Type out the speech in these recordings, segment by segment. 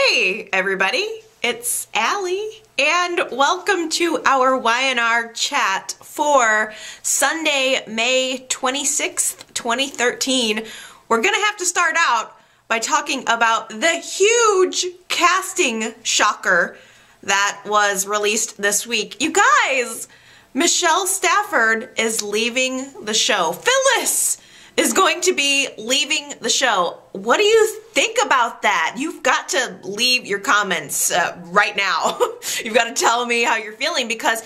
Hey everybody, it's Allie and welcome to our Y&R Chat for Sunday, May 26th, 2013. We're gonna have to start out by talking about the huge casting shocker that was released this week. You guys, Michelle Stafford is leaving the show. Phyllis is going to be leaving the show. What do you think about that? You've got to leave your comments right now. You've got to tell me how you're feeling because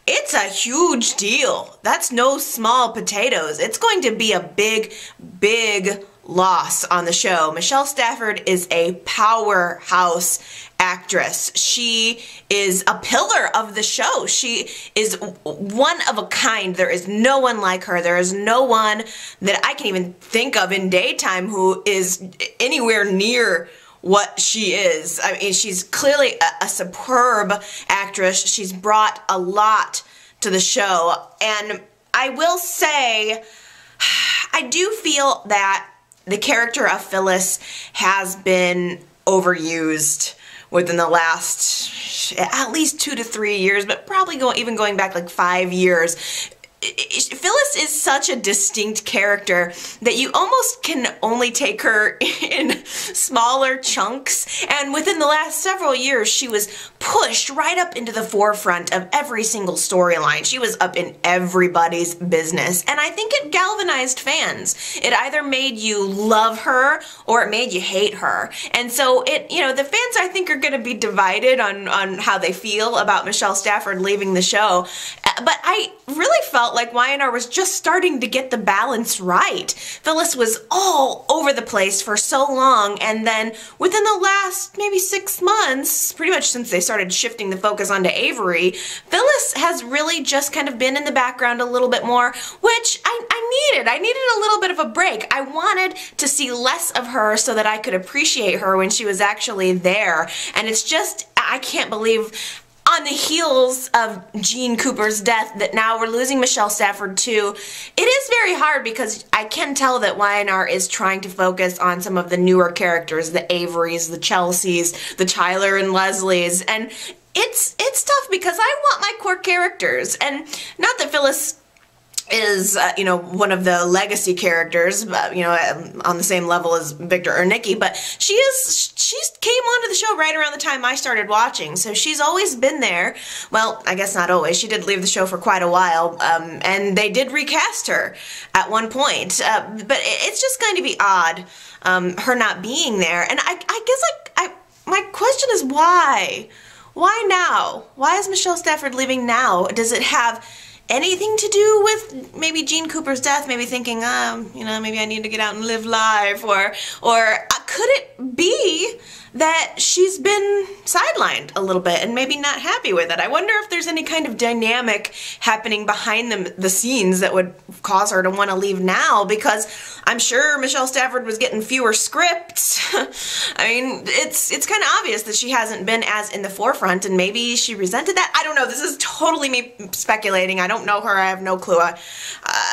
it's a huge deal. That's no small potatoes. It's going to be a big, big loss on the show. Michelle Stafford is a powerhouse actress. She is a pillar of the show. She is one of a kind. There is no one like her. There is no one that I can even think of in daytime who is anywhere near what she is. I mean, she's clearly a superb actress. She's brought a lot to the show. And I will say, I do feel that the character of Phyllis has been overused within the last at least 2 to 3 years, but probably even going back like 5 years. Phyllis is such a distinct character that you almost can only take her in smaller chunks, and within the last several years she was pushed right up into the forefront of every single storyline. She was up in everybody's business, and I think it galvanized fans. It either made you love her or it made you hate her, and so the fans I think are going to be divided on how they feel about Michelle Stafford leaving the show, but I really felt like Y&R was just starting to get the balance right. Phyllis was all over the place for so long, and then within the last maybe 6 months, pretty much since they started shifting the focus onto Avery, Phyllis has really just kind of been in the background a little bit more, which I needed. I needed a little bit of a break. I wanted to see less of her so that I could appreciate her when she was actually there, and it's just, I can't believe on the heels of Gene Cooper's death that now we're losing Michelle Stafford too. It is very hard because I can tell that Y&R is trying to focus on some of the newer characters, the Averys, the Chelseas, the Tyler and Leslies, and it's tough because I want my core characters, and not that Phyllis is, one of the legacy characters, on the same level as Victor or Nikki, but she came onto the show right around the time I started watching, so she's always been there. Well, I guess not always. She did leave the show for quite a while, and they did recast her at one point, but it's just going to be odd, her not being there, and I guess, my question is why? Why now? Why is Michelle Stafford leaving now? Does it have anything to do with maybe Gene Cooper's death, maybe thinking, maybe I need to get out and live life, or could it be that she's been sidelined a little bit and maybe not happy with it? I wonder if there's any kind of dynamic happening behind the scenes that would cause her to want to leave now, because I'm sure Michelle Stafford was getting fewer scripts. I mean, it's kind of obvious that she hasn't been as in the forefront, and maybe she resented that. I don't know. This is totally me speculating. I don't know her. I have no clue.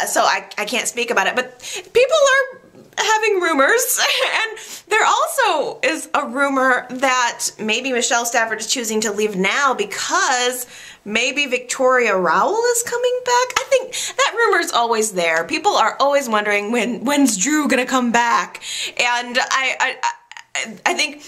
So I can't speak about it. But people are having rumors, and there also is a rumor that maybe Michelle Stafford is choosing to leave now because maybe Victoria Rowell is coming back. I think that rumor is always there. People are always wondering when's Drew gonna come back, and I think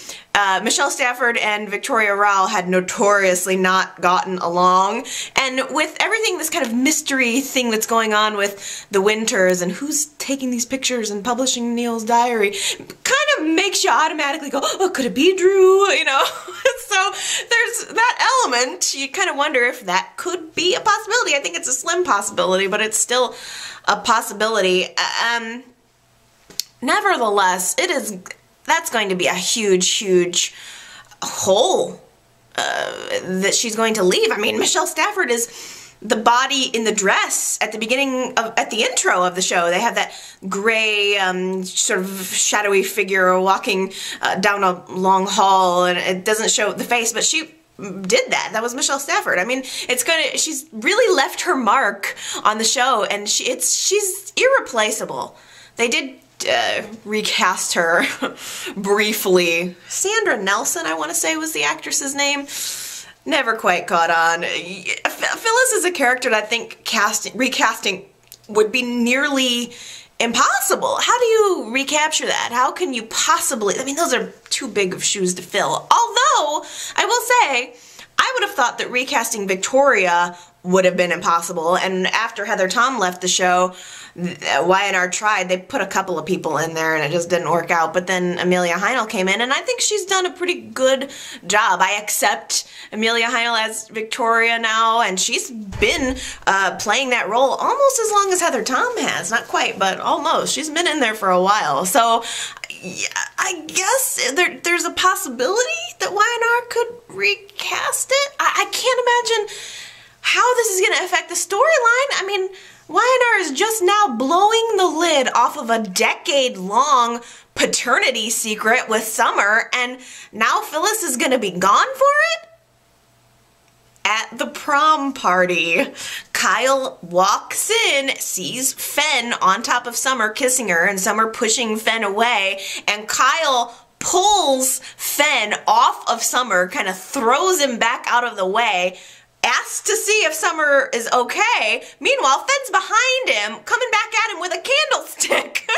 Michelle Stafford and Victoria Rowell had notoriously not gotten along, and with everything, this kind of mystery thing that's going on with the Winters and who's taking these pictures and publishing Neil's diary, kind of makes you automatically go, oh, could it be Drew, So there's that element. You kind of wonder if that could be a possibility. I think it's a slim possibility, but it's still a possibility. Nevertheless, that's going to be a huge, huge hole that she's going to leave. I mean, Michelle Stafford is the body in the dress at the intro of the show. They have that gray, sort of shadowy figure walking down a long hall, and it doesn't show the face, but she did that. That was Michelle Stafford. I mean, she's really left her mark on the show, and she's irreplaceable. They did recast her briefly. Sandra Nelson, I want to say, was the actress's name. Never quite caught on. Phyllis is a character that I think recasting would be nearly impossible. How do you recapture that? How can you possibly? I mean, those are too big of shoes to fill. Although, I will say, I would have thought that recasting Victoria would have been impossible, and after Heather Tom left the show, Y&R tried. They put a couple of people in there and it just didn't work out, but then Amelia Heinel came in and I think she's done a pretty good job. I accept Amelia Heinel as Victoria now, and she's been playing that role almost as long as Heather Tom has. Not quite, but almost. She's been in there for a while, so yeah, I guess there's a possibility that Y&R could recast it. I can't imagine how this is going to affect the storyline. I mean, Y&R is just now blowing the lid off of a decade-long paternity secret with Summer, and now Phyllis is going to be gone for it? At the prom party, Kyle walks in, sees Fen on top of Summer kissing her, and Summer pushing Fen away, and Kyle pulls Fen off of Summer, kind of throws him back out of the way, asks to see if Summer is okay. Meanwhile, Fen's behind him, coming back at him with a candlestick.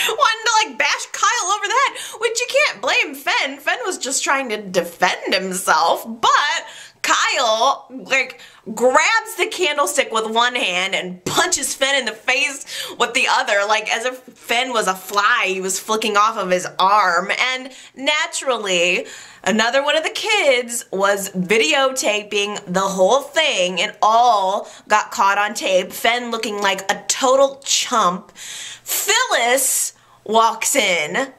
Wanting to like bash Kyle over the head, which you can't blame Fen. Fen was just trying to defend himself, but Kyle like grabs the candlestick with one hand and punches Fen in the face with the other, like as if Fen was a fly he was flicking off of his arm. And naturally, another one of the kids was videotaping the whole thing, and all got caught on tape. Fen looking like a total chump. Phyllis walks in,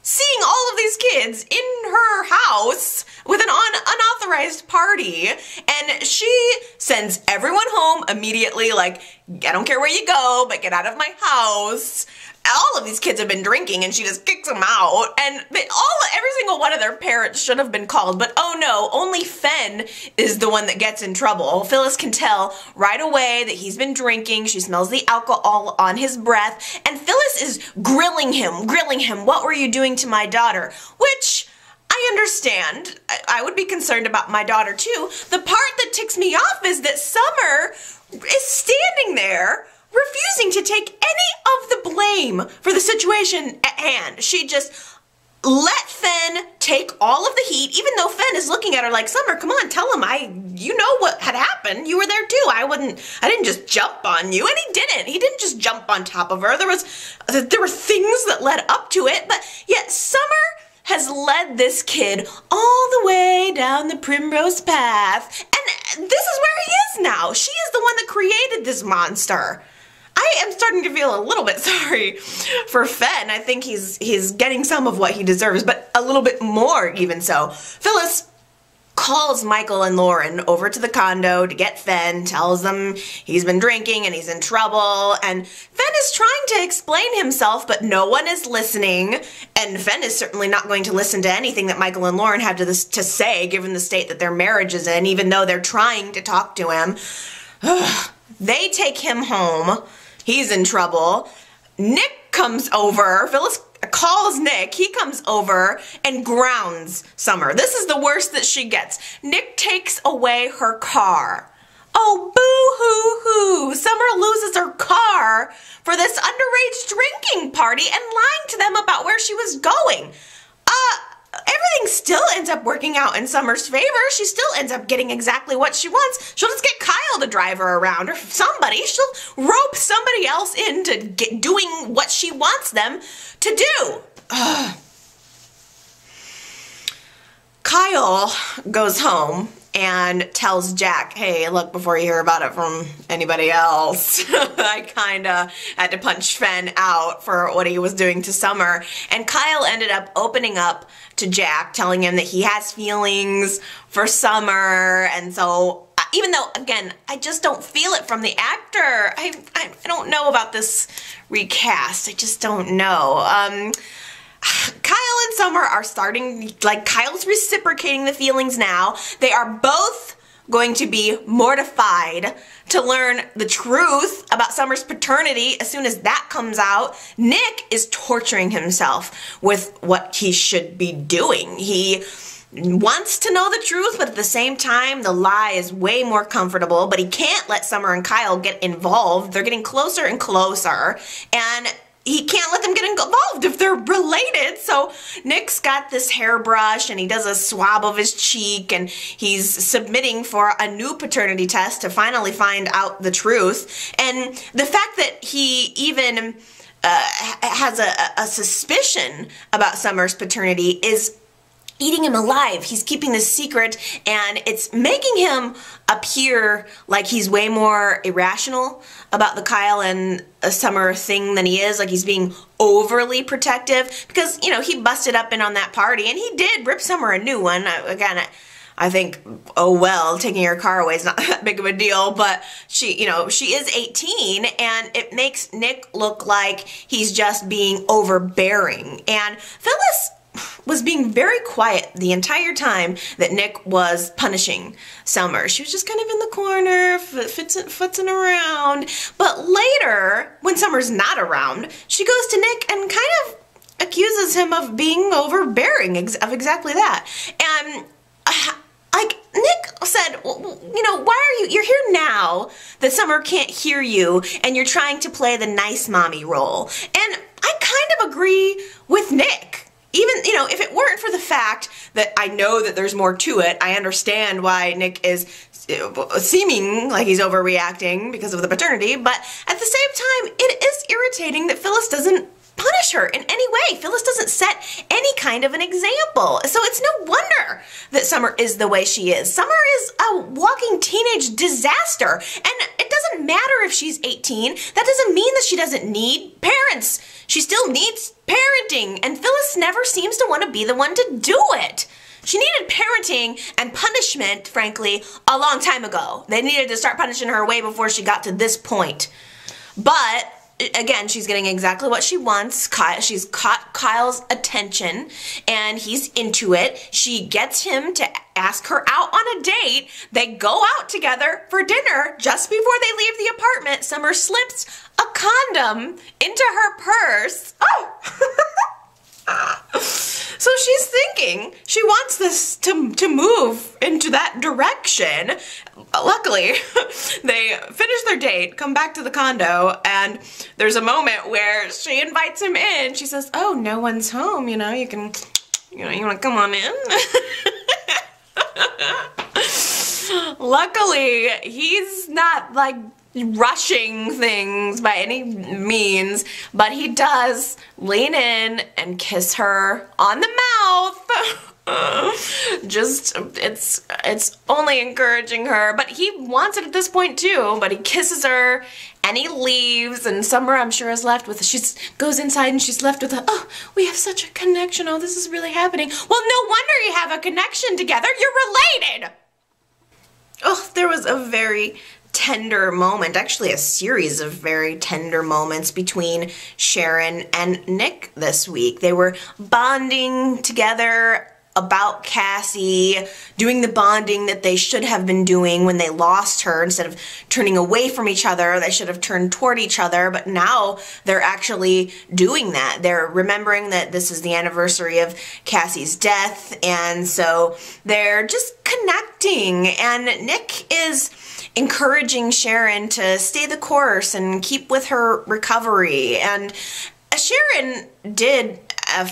seeing all of these kids in her house with an unauthorized party, and she sends everyone home immediately, like, I don't care where you go, but get out of my house. All of these kids have been drinking, and she just kicks them out, and every single one of their parents should have been called, but oh no, only Fen is the one that gets in trouble. Phyllis can tell right away that he's been drinking. She smells the alcohol on his breath, and Phyllis is grilling him, what were you doing to my daughter? Which, I understand. I would be concerned about my daughter too. The part that ticks me off is that Summer is standing there refusing to take any of the blame for the situation at hand. She just let Fen take all of the heat, even though Fen is looking at her like, Summer, come on, tell him you know what had happened. You were there too. I didn't just jump on you. And he didn't. He didn't just jump on top of her. There were things that led up to it, but yet Summer has led this kid all the way down the primrose path, and this is where he is now. She is the one that created this monster. I am starting to feel a little bit sorry for Fen. I think he's getting some of what he deserves, but a little bit more even so. Phyllis calls Michael and Lauren over to the condo to get Fen, tells them he's been drinking and he's in trouble, and Fen is trying to explain himself, but no one is listening, and Fen is certainly not going to listen to anything that Michael and Lauren have to say, given the state that their marriage is in, even though they're trying to talk to him. They take him home. He's in trouble. Nick comes over. Phyllis calls Nick. He comes over and grounds Summer. This is the worst that she gets. Nick takes away her car. Oh, boo-hoo-hoo. Summer loses her car for this underage drinking party and lying to them about where she was going. Everything still ends up working out in Summer's favor. She still ends up getting exactly what she wants. She'll just get Kyle to drive her around, or somebody. She'll rope somebody else into doing what she wants them to do. Kyle goes home and tells Jack, hey, look, before you hear about it from anybody else, I kinda had to punch Fen out for what he was doing to Summer. And Kyle ended up opening up to Jack, telling him that he has feelings for Summer, and so even though, again, I just don't feel it from the actor, I don't know about this recast. I just don't know. Kyle and Summer are starting, like, Kyle's reciprocating the feelings now. They are both going to be mortified to learn the truth about Summer's paternity as soon as that comes out. Nick is torturing himself with what he should be doing. He wants to know the truth, but at the same time, the lie is way more comfortable, but he can't let Summer and Kyle get involved. They're getting closer and closer, and he can't let them get involved if they're related. So Nick's got this hairbrush and he does a swab of his cheek and he's submitting for a new paternity test to finally find out the truth. And the fact that he even has a suspicion about Summer's paternity is eating him alive. He's keeping this secret, and it's making him appear like he's way more irrational about the Kyle and Summer thing than he is. Like he's being overly protective because, you know, he busted up in on that party and he did rip Summer a new one. Again, I think, oh well, taking her car away is not that big of a deal, but she, you know, she is 18 and it makes Nick look like he's just being overbearing. And Phyllis was being very quiet the entire time that Nick was punishing Summer. She was just kind of in the corner, futzing around. But later, when Summer's not around, she goes to Nick and kind of accuses him of being overbearing, of exactly that. And like Nick said, well, you know, why are you're here now that Summer can't hear you and you're trying to play the nice mommy role. And I kind of agree with Nick. Even, you know, if it weren't for the fact that I know that there's more to it, I understand why Nick is seeming like he's overreacting because of the paternity, but at the same time, it is irritating that Phyllis doesn't punish her in any way. Phyllis doesn't set any kind of an example. So it's no wonder that Summer is the way she is. Summer is a walking teenage disaster, and it doesn't matter if she's 18. That doesn't mean that she doesn't need parents. She still needs parenting, and Phyllis never seems to want to be the one to do it. She needed parenting and punishment, frankly, a long time ago. They needed to start punishing her way before she got to this point. But again, she's getting exactly what she wants. She's caught Kyle's attention, and he's into it. She gets him to ask her out on a date. They go out together for dinner. Just before they leave the apartment, Summer slips a condom into her purse. Oh! So she's thinking she wants this to move into that direction. Luckily, they finish their date, come back to the condo, and there's a moment where she invites him in. She says, oh, no one's home, you know, you want to come on in? Luckily, he's not like rushing things by any means, but he does lean in and kiss her on the mouth. Just, it's only encouraging her, but he wants it at this point too, but he kisses her and he leaves, and Summer, I'm sure, is left with, she goes inside and she's left with a, oh, we have such a connection, oh, this is really happening. Well, no wonder you have a connection together, you're related! Oh, there was a very tender moment, actually a series of very tender moments between Sharon and Nick this week. They were bonding together about Cassie, doing the bonding that they should have been doing when they lost her. Instead of turning away from each other, they should have turned toward each other, but now they're actually doing that. They're remembering that this is the anniversary of Cassie's death, and so they're just connecting, and Nick is encouraging Sharon to stay the course and keep with her recovery. And Sharon did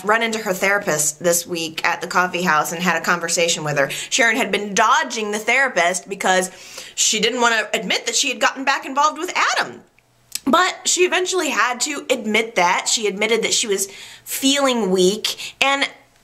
run into her therapist this week at the coffee house and had a conversation with her. Sharon had been dodging the therapist because she didn't want to admit that she had gotten back involved with Adam. But she eventually had to admit that. She admitted that she was feeling weak, and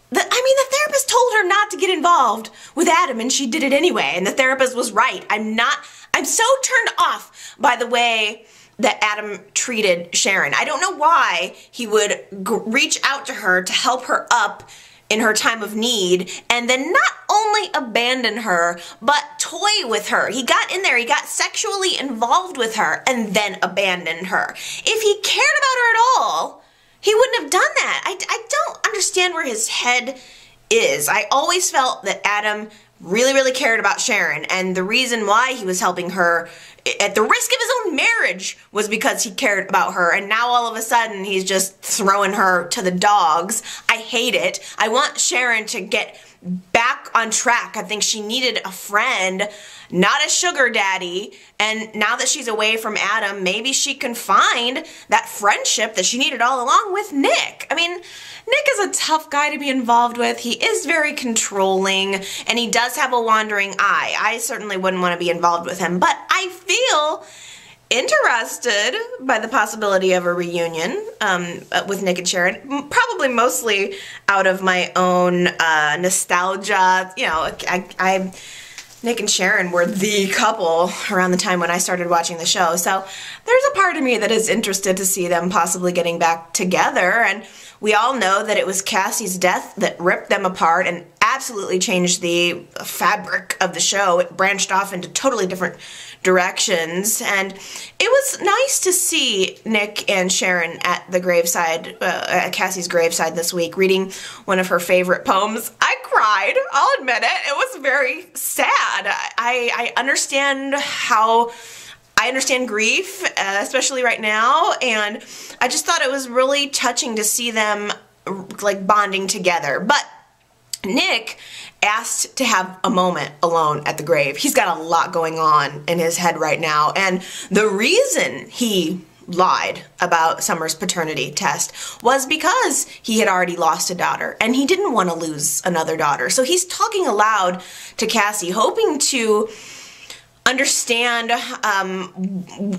the therapist told her not to get involved with Adam, and she did it anyway, and the therapist was right. I'm so turned off by the way that Adam treated Sharon. I don't know why he would reach out to her to help her up in her time of need and then not only abandon her, but toy with her. He got in there, he got sexually involved with her and then abandoned her. If he cared about her at all, he wouldn't have done that. I don't understand where his head is. I always felt that Adam really, really cared about Sharon, and the reason why he was helping her at the risk of his own marriage was because he cared about her, and now all of a sudden he's just throwing her to the dogs. I hate it. I want Sharon to get back on track. I think she needed a friend, not a sugar daddy, and now that she's away from Adam, maybe she can find that friendship that she needed all along with Nick. I mean, Nick is a tough guy to be involved with. He is very controlling, and he does have a wandering eye. I certainly wouldn't want to be involved with him, but I feel interested by the possibility of a reunion with Nick and Sharon, probably mostly out of my own nostalgia. You know, Nick and Sharon were the couple around the time when I started watching the show, so there's a part of me that is interested to see them possibly getting back together. And we all know that it was Cassie's death that ripped them apart and absolutely changed the fabric of the show. It branched off into totally different directions, and it was nice to see Nick and Sharon at the graveside, at Cassie's graveside this week, reading one of her favorite poems. I cried, I'll admit it. It was very sad. I understand grief, especially right now, and I just thought it was really touching to see them like bonding together. But Nick asked to have a moment alone at the grave. He's got a lot going on in his head right now, and the reason he lied about Summer's paternity test was because he had already lost a daughter and he didn't want to lose another daughter. So he's talking aloud to Cassie, hoping to understand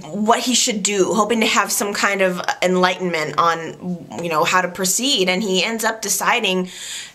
what he should do, hoping to have some kind of enlightenment on, you know, how to proceed. And he ends up deciding,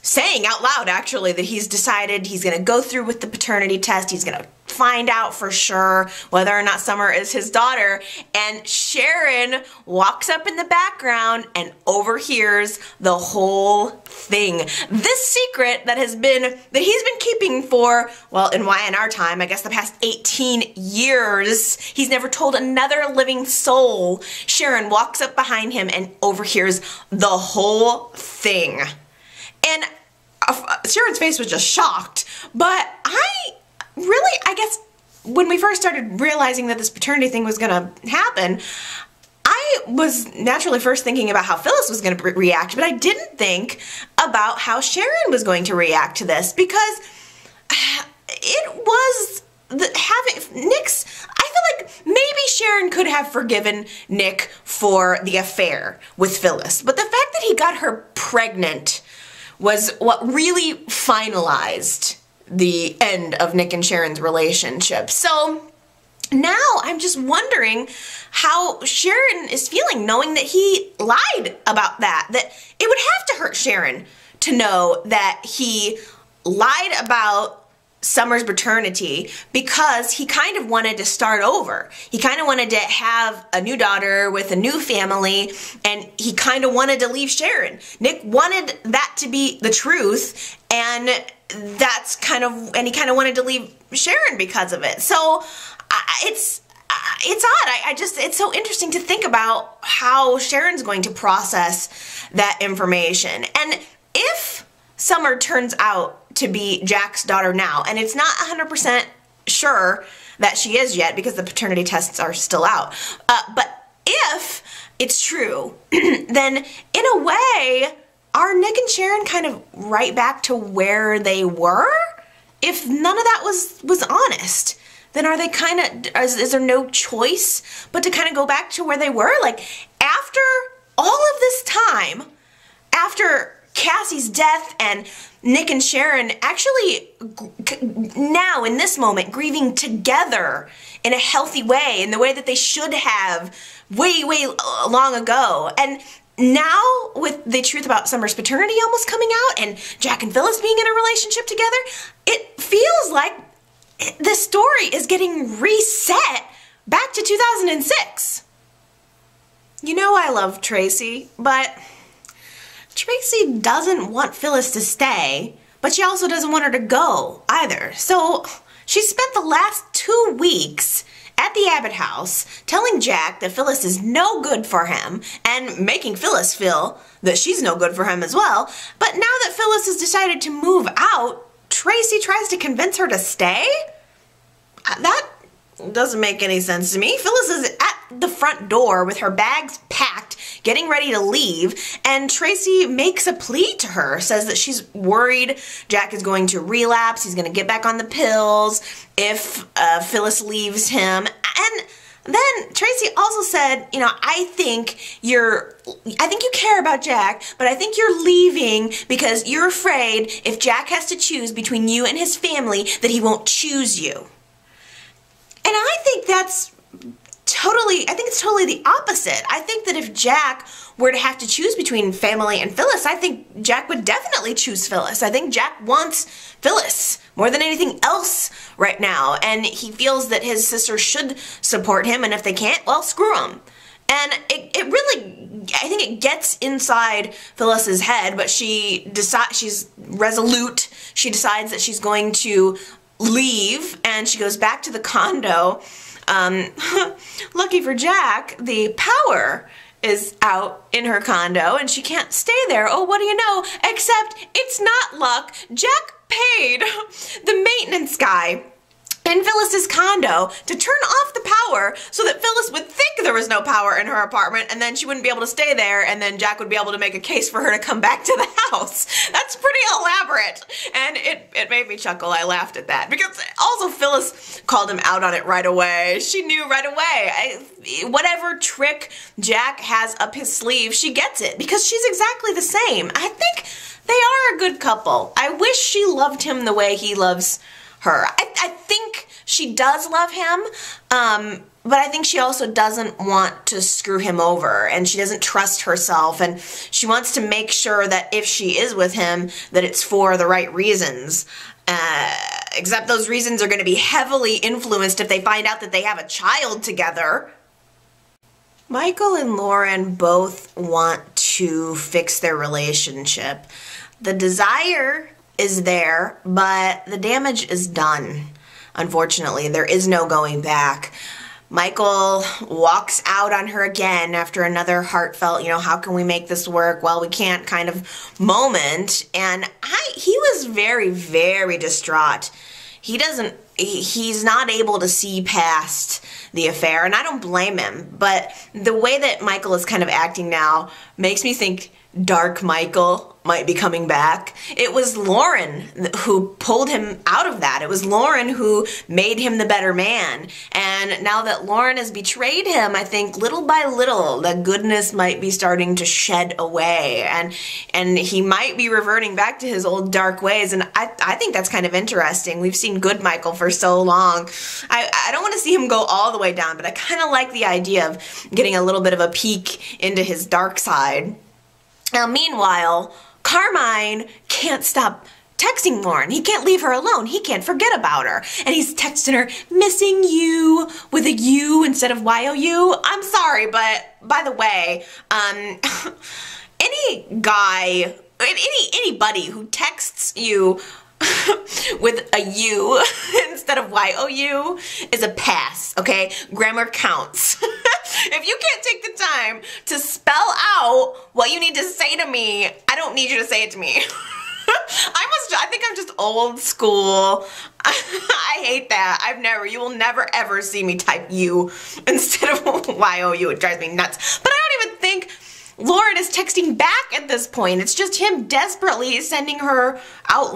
saying out loud actually, that he's decided he's going to go through with the paternity test. He's going to find out for sure whether or not Summer is his daughter. And Sharon walks up in the background and overhears the whole thing. This secret that he's been keeping for, well, in Y&R time, I guess the past 18 years, he's never told another living soul. Sharon walks up behind him and overhears the whole thing. And Sharon's face was just shocked, but I guess when we first started realizing that this paternity thing was going to happen, I was naturally first thinking about how Phyllis was going to react, but I didn't think about how Sharon was going to react to this, because it was Nick's, I feel like maybe Sharon could have forgiven Nick for the affair with Phyllis, but the fact that he got her pregnant was what really finalized the end of Nick and Sharon's relationship. So now I'm just wondering how Sharon is feeling, knowing that he lied about that it would have to hurt Sharon to know that he lied about Summer's paternity because he kind of wanted to start over. He kind of wanted to have a new daughter with a new family, and he kind of wanted to leave Sharon. Nick wanted that to be the truth, and he kind of wanted to leave Sharon because of it. So it's odd. It's so interesting to think about how Sharon's going to process that information. And if Summer turns out to be Jack's daughter now, and it's not 100% sure that she is yet because the paternity tests are still out, but if it's true, then in a way, are Nick and Sharon kind of right back to where they were? If none of that was honest, then are they kind of, is there no choice but to kind of go back to where they were? Like, after all of this time, after Cassie's death and Nick and Sharon actually now in this moment grieving together in a healthy way, in the way that they should have way long ago. And now with the truth about Summer's paternity almost coming out and Jack and Phyllis being in a relationship together, it feels like the story is getting reset back to 2006. You know I love Tracy, but Tracy doesn't want Phyllis to stay, but she also doesn't want her to go either. So she spent the last 2 weeks at the Abbott house telling Jack that Phyllis is no good for him and making Phyllis feel that she's no good for him as well. But now that Phyllis has decided to move out, Tracy tries to convince her to stay? That doesn't make any sense to me. Phyllis is at the front door with her bags packed, getting ready to leave, and Tracy makes a plea to her, says that she's worried Jack is going to relapse, he's going to get back on the pills if Phyllis leaves him. And then Tracy also said, you know, I think you care about Jack, but I think you're leaving because you're afraid if Jack has to choose between you and his family that he won't choose you. And I think it's totally the opposite. I think that if Jack were to have to choose between family and Phyllis, I think Jack would definitely choose Phyllis. I think Jack wants Phyllis more than anything else right now, and he feels that his sister should support him, and if they can't, well, screw them. And it really, I think it gets inside Phyllis's head, but she's resolute. She decides that she's going to leave, and she goes back to the condo. Lucky for Jack, the power is out in her condo and she can't stay there. Oh, what do you know? Except it's not luck. Jack paid the maintenance guy in Phyllis's condo to turn off the power so that Phyllis would think there was no power in her apartment, and then she wouldn't be able to stay there, and then Jack would be able to make a case for her to come back to the house. That's pretty elaborate, and it made me chuckle. I laughed at that because also Phyllis called him out on it right away. She knew right away. Whatever trick Jack has up his sleeve, she gets it because she's exactly the same. I think they are a good couple. I wish she loved him the way he loves her. I think she does love him, but I think she also doesn't want to screw him over, and she doesn't trust herself, and she wants to make sure that if she is with him, that it's for the right reasons. Except those reasons are going to be heavily influenced if they find out that they have a child together. Michael and Lauren both want to fix their relationship. The desire is there, but the damage is done. Unfortunately, there is no going back. Michael walks out on her again after another heartfelt, how can we make this work? Well, we can't kind of moment. And he was very, very distraught. He's not able to see past the affair, and I don't blame him. But the way that Michael is kind of acting now makes me think Dark Michael might be coming back. It was Lauren who pulled him out of that. It was Lauren who made him the better man. And now that Lauren has betrayed him, I think little by little the goodness might be starting to shed away, and he might be reverting back to his old dark ways. And I think that's kind of interesting. We've seen good Michael for so long. I don't want to see him go all the way down, but I kind of like the idea of getting a little bit of a peek into his dark side. Now, meanwhile, Carmine can't stop texting Lauren. He can't leave her alone. He can't forget about her. And he's texting her, missing you, with a U instead of Y-O-U. I'm sorry, but by the way, anybody who texts you with a U instead of Y-O-U is a pass, okay? Grammar counts. If you can't take the time to spell out what you need to say to me, I don't need you to say it to me. I think I'm just old school. I hate that. You will never ever see me type U instead of Y-O-U. It drives me nuts. But I don't even think Lauren is texting back at this point. It's just him desperately sending her out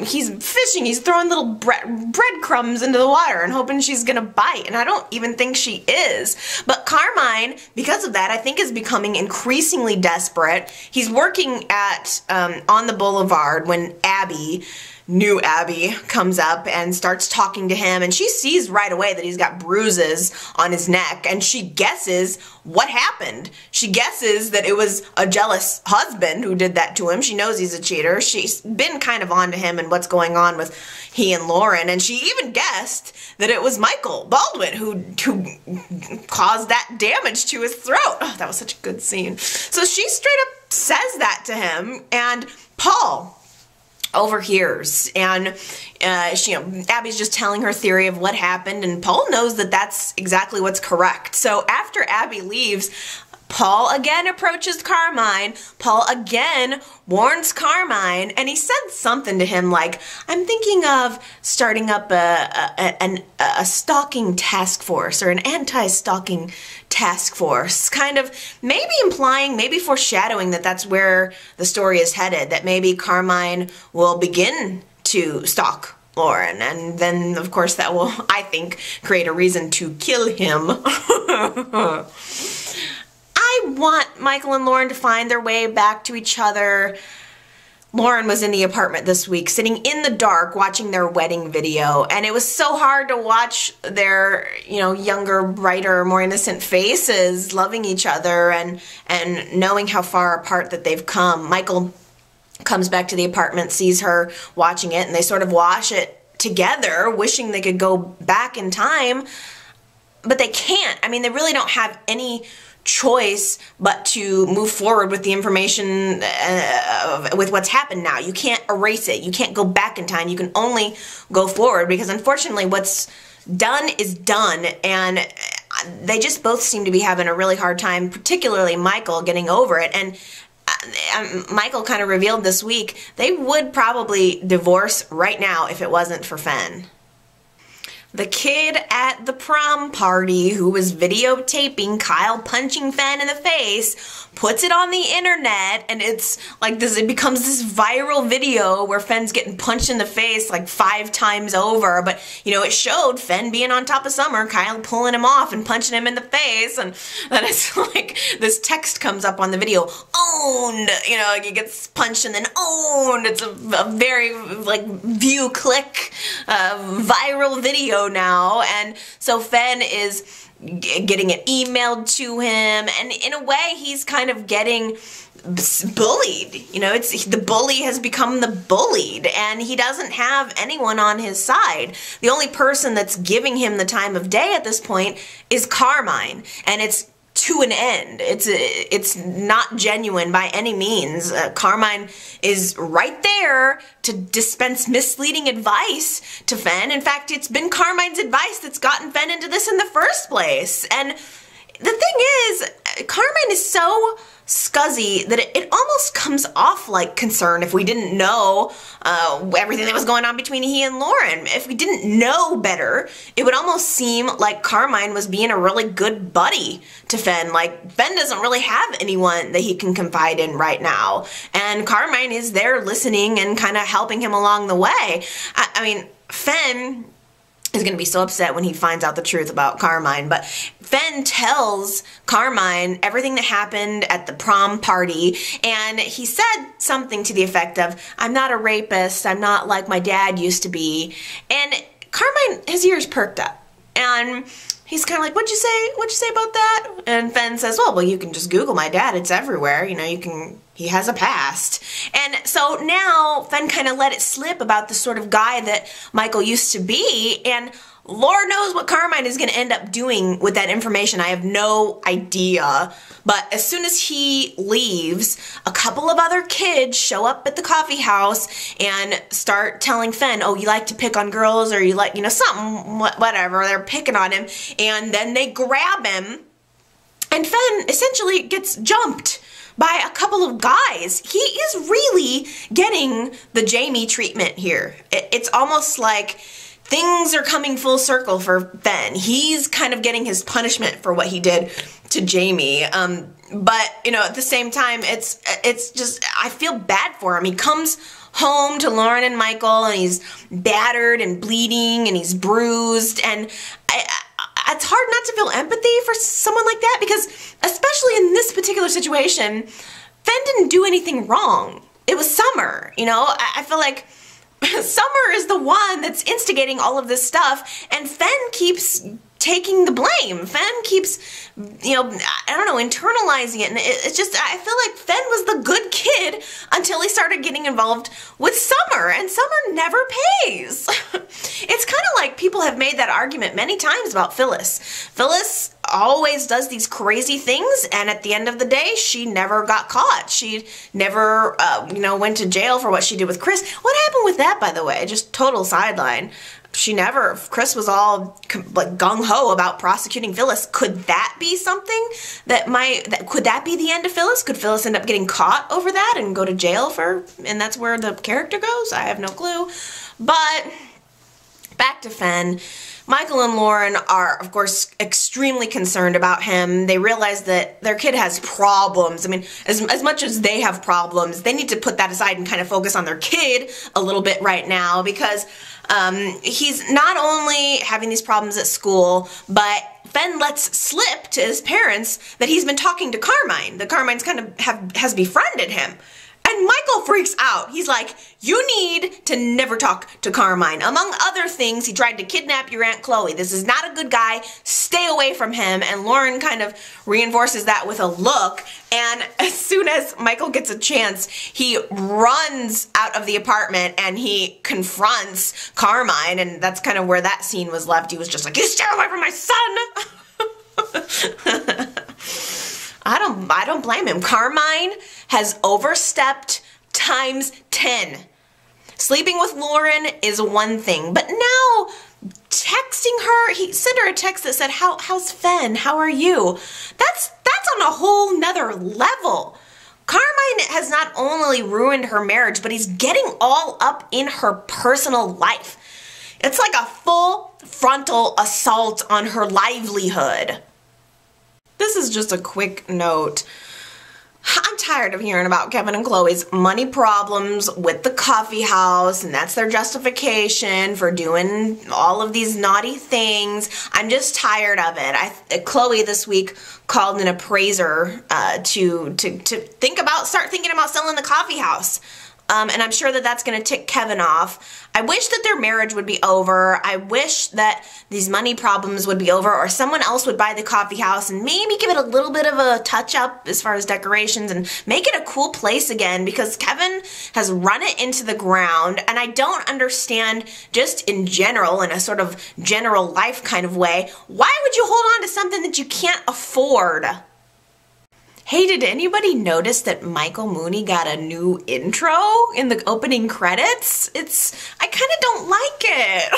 he's fishing, he's throwing little breadcrumbs into the water and hoping she's gonna bite, and I don't even think she is. But Carmine, because of that, I think is becoming increasingly desperate. He's working at, on the boulevard when new Abby comes up and starts talking to him, and she sees right away that he's got bruises on his neck, and she guesses what happened. She guesses that it was a jealous husband who did that to him. She knows he's a cheater. She's been kind of on to him and what's going on with he and Lauren, and she even guessed that it was Michael Baldwin who caused that damage to his throat. Oh, that was such a good scene. So she straight up says that to him, and Paul overhears, and Abby's just telling her theory of what happened, and Paul knows that that's exactly what's correct. So after Abby leaves, Paul again approaches Carmine. Paul again warns Carmine, and he said something to him like, I'm thinking of starting up a stalking task force, or an anti-stalking task force, kind of maybe implying, maybe foreshadowing that that's where the story is headed, that maybe Carmine will begin to stalk Lauren, and then of course that will, I think, create a reason to kill him. I want Michael and Lauren to find their way back to each other. Lauren was in the apartment this week, sitting in the dark, watching their wedding video, and it was so hard to watch their, younger, brighter, more innocent faces loving each other and knowing how far apart that they've come. Michael comes back to the apartment, sees her watching it, and they sort of watch it together, wishing they could go back in time, but they can't. I mean, they really don't have any choice but to move forward with the information, with what's happened now. You can't erase it. You can't go back in time. You can only go forward, because unfortunately what's done is done, and they just both seem to be having a really hard time, particularly Michael, getting over it. And Michael kind of revealed this week they would probably divorce right now if it wasn't for Fen. The kid at the prom party who was videotaping Kyle punching Fen in the face puts it on the internet, and it's like this, it becomes this viral video where Fen's getting punched in the face like 5 times over, but it showed Fen being on top of Summer, Kyle pulling him off and punching him in the face, and then it's like this text comes up on the video, owned, he gets punched and then owned. It's a very view click viral video now, and so Fen is getting it emailed to him, and in a way he's kind of getting bullied. The bully has become the bullied, and he doesn't have anyone on his side. The only person that's giving him the time of day at this point is Carmine, and it's to an end. It's not genuine by any means. Carmine is right there to dispense misleading advice to Fen. In fact, it's been Carmine's advice that's gotten Fen into this in the first place. And the thing is, Carmine is so scuzzy that it almost comes off like concern if we didn't know everything that was going on between he and Lauren. If we didn't know better, it would almost seem like Carmine was being a really good buddy to Fen. Like, Fen doesn't really have anyone that he can confide in right now, and Carmine is there listening and kind of helping him along the way. I mean, Fen is going to be so upset when he finds out the truth about Carmine, but Fen tells Carmine everything that happened at the prom party, and he said something to the effect of, I'm not a rapist, I'm not like my dad used to be, and Carmine, his ears perked up, and he's kind of like, what'd you say about that? And Fen says, well, you can just Google my dad, it's everywhere, he has a past. And so now Fen kind of let it slip about the sort of guy that Michael used to be, and Lord knows what Carmine is going to end up doing with that information. I have no idea. But as soon as he leaves, a couple of other kids show up at the coffee house and start telling Fen, oh, you like to pick on girls, or you like, something, whatever. They're picking on him. And then they grab him, and Fen essentially gets jumped by a couple of guys. He is really getting the Jamie treatment here. It's almost like things are coming full circle for Fen. He's kind of getting his punishment for what he did to Jamie. But, at the same time, it's just, I feel bad for him. He comes home to Lauren and Michael, and he's battered and bleeding, and he's bruised, and it's hard not to feel empathy for someone like that, because especially in this particular situation, Fen didn't do anything wrong. It was Summer, I feel like Summer is the one that's instigating all of this stuff, and Fen keeps taking the blame. Fen keeps, internalizing it, and it's just, I feel like Fen was the good kid until he started getting involved with Summer, and Summer never pays. It's kind of like people have made that argument many times about Phyllis. Phyllis always does these crazy things, and at the end of the day, she never got caught. She never, went to jail for what she did with Chris. What happened with that, by the way? Just total sideline. Chris was all like gung-ho about prosecuting Phyllis. Could that be something could that be the end of Phyllis? Could Phyllis end up getting caught over that and go to jail and that's where the character goes? I have no clue. But back to Fen. Michael and Lauren are, of course, extremely concerned about him. They realize that their kid has problems. I mean, as much as they have problems, they need to put that aside and kind of focus on their kid a little bit right now, because he's not only having these problems at school, but Fen lets slip to his parents that he's been talking to Carmine. That Carmine's kind of has befriended him. And Michael freaks out. He's like, you need to never talk to Carmine. Among other things, he tried to kidnap your Aunt Chloe. This is not a good guy. Stay away from him. And Lauren kind of reinforces that with a look. And as soon as Michael gets a chance, he runs out of the apartment and he confronts Carmine. And that's kind of where that scene was left. He was just like, you stay away from my son. I don't blame him. Carmine has overstepped times 10. Sleeping with Lauren is one thing, but now texting her, he sent her a text that said, how's Fen? How are you? That's on a whole nother level. Carmine has not only ruined her marriage, but he's getting all up in her personal life. It's like a full frontal assault on her livelihood. This is just a quick note. I'm tired of hearing about Kevin and Chloe's money problems with the coffee house, and that's their justification for doing all of these naughty things. I'm just tired of it. Chloe this week called an appraiser to start thinking about selling the coffee house. And I'm sure that that's going to tick Kevin off. I wish that their marriage would be over. I wish that these money problems would be over, or someone else would buy the coffee house and maybe give it a little bit of a touch up as far as decorations and make it a cool place again, because Kevin has run it into the ground, and I don't understand, just in general, in a sort of general life kind of way, why would you hold on to something that you can't afford? Hey, did anybody notice that Michael Mooney got a new intro in the opening credits? I kind of don't like it.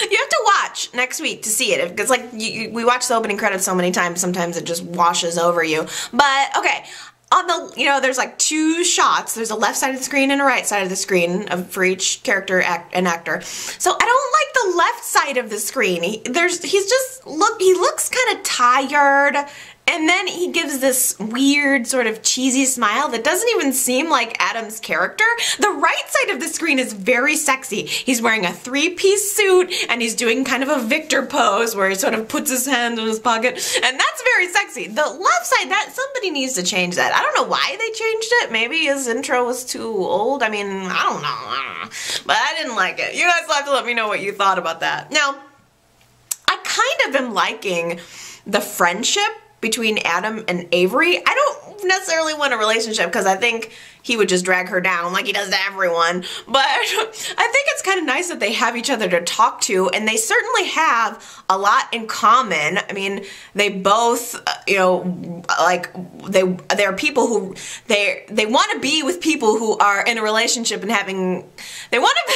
You have to watch next week to see it. It's like we watch the opening credits so many times, sometimes it just washes over you. But, okay. On the, there's like two shots. There's a left side of the screen and a right side of the screen for each character and actor. So I don't like the left side of the screen. He looks kind of tired. And then he gives this weird sort of cheesy smile that doesn't even seem like Adam's character. The right side of the screen is very sexy. He's wearing a 3-piece suit and he's doing kind of a Victor pose where he sort of puts his hand in his pocket, and that's very sexy. The left side, somebody needs to change that. I don't know why they changed it. Maybe his intro was too old. I mean, I don't know. But I didn't like it. You guys will have to let me know what you thought about that. Now, I kind of am liking the friendship between Adam and Avery. I don't necessarily want a relationship because I think he would just drag her down like he does to everyone. But I think it's kind of nice that they have each other to talk to, and they certainly have a lot in common. I mean, they both, they're people who, they want to be with people who are in a relationship and they want to be,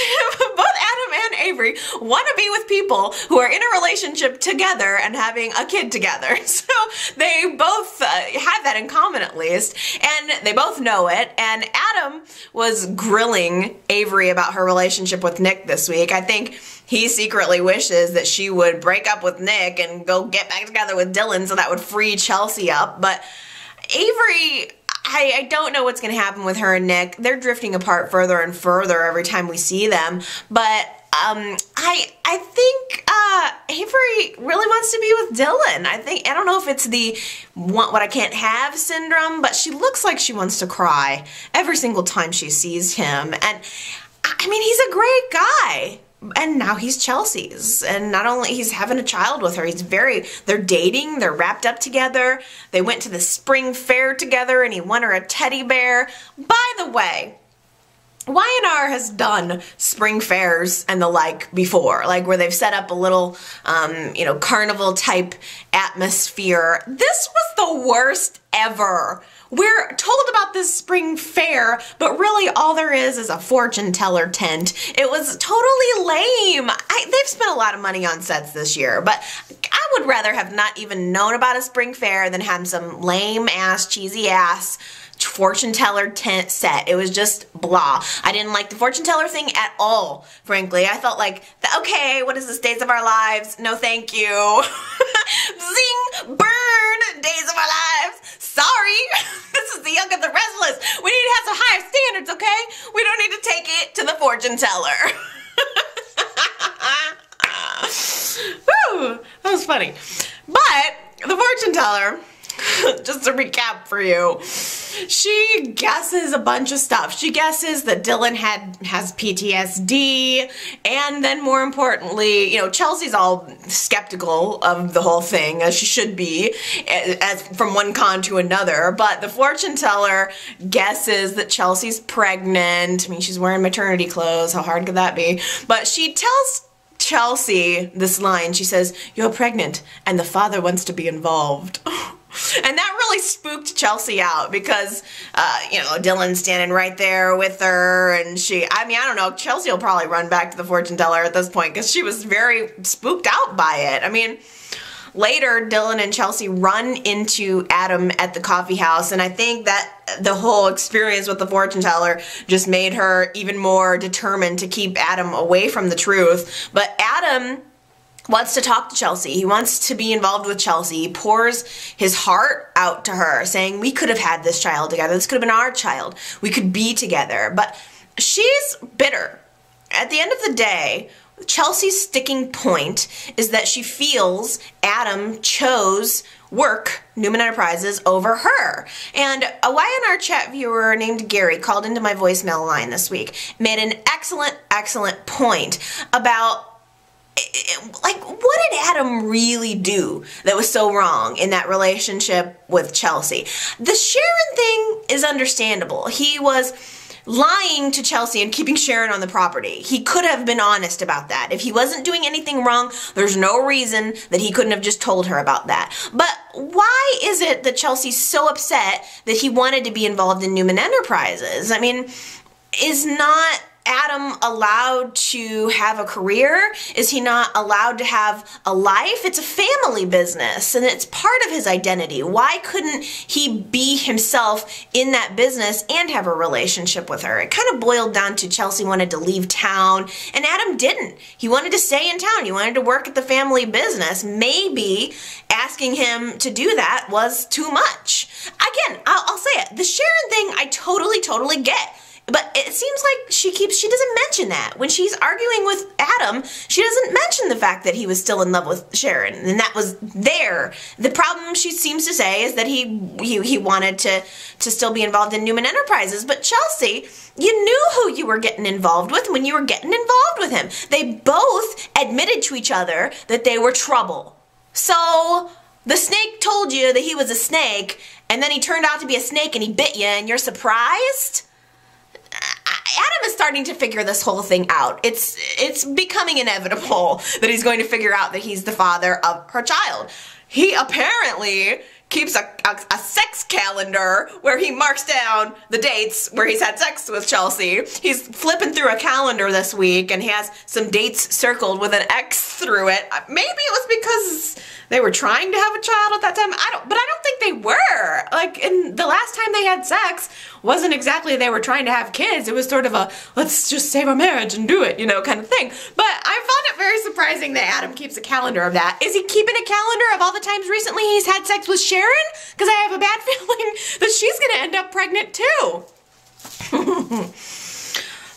both Adam and Avery want to be with people who are in a relationship together and having a kid together. So they both have that in common, at least, and they both know it. And Adam was grilling Avery about her relationship with Nick this week. I think he secretly wishes that she would break up with Nick and go get back together with Dylan so that would free Chelsea up. But Avery, I don't know what's going to happen with her and Nick. They're drifting apart further and further every time we see them. But I think Avery really wants to be with Dylan. I don't know if it's the want what I can't have syndrome, but she looks like she wants to cry every single time she sees him. And I mean, he's a great guy. And now he's Chelsea's, and not only he's having a child with her, they're dating, they're wrapped up together, they went to the spring fair together and he won her a teddy bear. By the way, Y&R Y&R has done spring fairs and the like before, like where they've set up a little, you know, carnival type atmosphere. This was the worst ever. We're told about this spring fair, but really all there is a fortune teller tent. It was totally lame. They've spent a lot of money on sets this year, but I would rather have not even known about a spring fair than have some lame ass, cheesy ass fortune teller tent set. It was just blah. I didn't like the fortune teller thing at all, frankly. I felt like, okay, what is this, Days of Our Lives? No thank you. Zing, burn, Days of Our Lives. Sorry, this is the Young and the Restless. We need to have some higher standards, okay? We don't need to take it to the fortune teller. Woo, that was funny. But the fortune teller, just to recap for you, she guesses a bunch of stuff. She guesses that Dylan has PTSD, and then more importantly, you know, Chelsea's all skeptical of the whole thing, as she should be, as from one con to another, but the fortune teller guesses that Chelsea's pregnant. I mean, she's wearing maternity clothes. How hard could that be? But she tells Chelsea this line. She says, "You're pregnant, and the father wants to be involved." And that really spooked Chelsea out because, you know, Dylan's standing right there with her, and I don't know, Chelsea will probably run back to the fortune teller at this point because she was very spooked out by it. I mean, later, Dylan and Chelsea run into Adam at the coffee house, and I think that the whole experience with the fortune teller just made her even more determined to keep Adam away from the truth. But Adam wants to talk to Chelsea. He wants to be involved with Chelsea. He pours his heart out to her, saying, we could have had this child together. This could have been our child. We could be together. But she's bitter. At the end of the day, Chelsea's sticking point is that she feels Adam chose work, Newman Enterprises, over her. And a Y&R Chat viewer named Gary called into my voicemail line this week, made an excellent point about, like, what did Adam really do that was so wrong in that relationship with Chelsea? The Sharon thing is understandable. He was lying to Chelsea and keeping Sharon on the property. He could have been honest about that. If he wasn't doing anything wrong, there's no reason that he couldn't have just told her about that. But why is it that Chelsea's so upset that he wanted to be involved in Newman Enterprises? I mean, is not Adam allowed to have a career? Is he not allowed to have a life? It's a family business and it's part of his identity. Why couldn't he be himself in that business and have a relationship with her? It kind of boiled down to Chelsea wanted to leave town and Adam didn't. He wanted to stay in town. He wanted to work at the family business. Maybe asking him to do that was too much. Again, I'll say it. The Sharon thing I totally get. But it seems like she doesn't mention that. When she's arguing with Adam, she doesn't mention the fact that he was still in love with Sharon, and that was there. The problem, she seems to say, is that he wanted to still be involved in Newman Enterprises. But Chelsea, you knew who you were getting involved with when you were getting involved with him. They both admitted to each other that they were trouble. So the snake told you that he was a snake, and then he turned out to be a snake and he bit you, and you're surprised? Adam is starting to figure this whole thing out. It's becoming inevitable that he's going to figure out that he's the father of her child. He apparently keeps a sex calendar where he marks down the dates where he's had sex with Chelsea. He's flipping through a calendar this week and he has some dates circled with an X through it. Maybe it was because they were trying to have a child at that time. But I don't think they were. Like, in the last time they had sex wasn't exactly they were trying to have kids. It was sort of a, let's just save our marriage and do it, you know, kind of thing. But I found it very surprising that Adam keeps a calendar of that. Is he keeping a calendar of all the times recently he's had sex with Sharon? Because I have a bad feeling that she's going to end up pregnant too.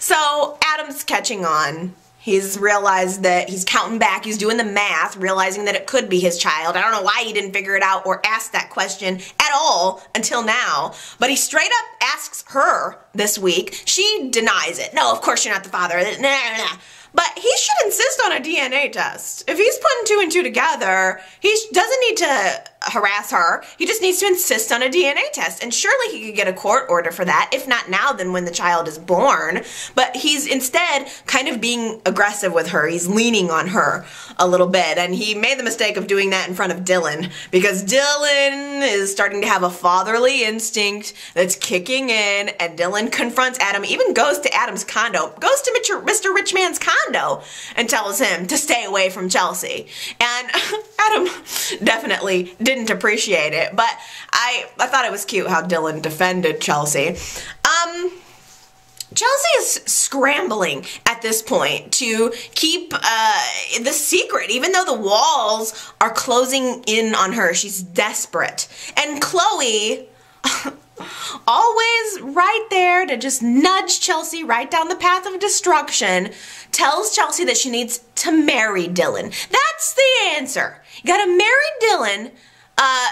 So Adam's catching on. He's realized that he's counting back, he's doing the math, realizing that it could be his child. I don't know why he didn't figure it out or ask that question at all until now, but he straight up asks her this week. She denies it. No, of course you're not the father. Nah. But he should insist on a DNA test. If he's putting two and two together, he doesn't need to harass her. He just needs to insist on a DNA test. And surely he could get a court order for that. If not now, then when the child is born. But he's instead kind of being aggressive with her. He's leaning on her a little bit. And he made the mistake of doing that in front of Dylan, because Dylan is starting to have a fatherly instinct that's kicking in, and Dylan confronts Adam, even goes to Adam's condo, goes to Mr. Richman's condo and tells him to stay away from Chelsea. And Adam definitely didn't appreciate it, but I thought it was cute how Dylan defended Chelsea. Chelsea is scrambling at this point to keep the secret, even though the walls are closing in on her. She's desperate. And Chloe, always right there to just nudge Chelsea right down the path of destruction, tells Chelsea that she needs to marry Dylan. That's the answer. You gotta marry Dylan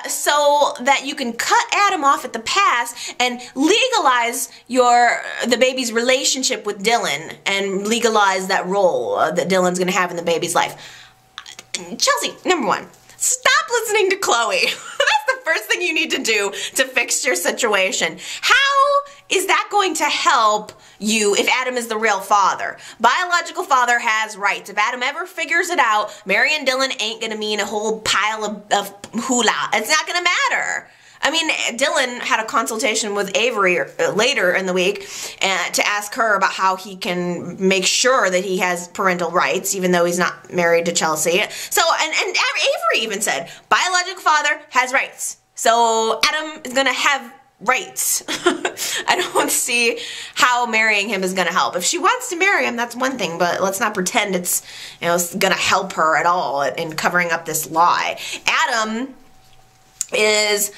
so that you can cut Adam off at the pass and legalize the baby's relationship with Dylan and legalize that role that Dylan's gonna have in the baby's life. Chelsea, number one, stop listening to Chloe. That's the first thing you need to do to fix your situation. How is that going to help you if Adam is the real father? Biological father has rights. If Adam ever figures it out, marrying Dylan ain't gonna mean a whole pile of hula. It's not gonna matter. I mean, Dylan had a consultation with Avery later in the week to ask her about how he can make sure that he has parental rights, even though he's not married to Chelsea. So, and Avery even said, biological father has rights. So Adam is gonna have rights. I don't see how marrying him is gonna help. If she wants to marry him, that's one thing, but let's not pretend it's, it's gonna help her at all in covering up this lie. Adam is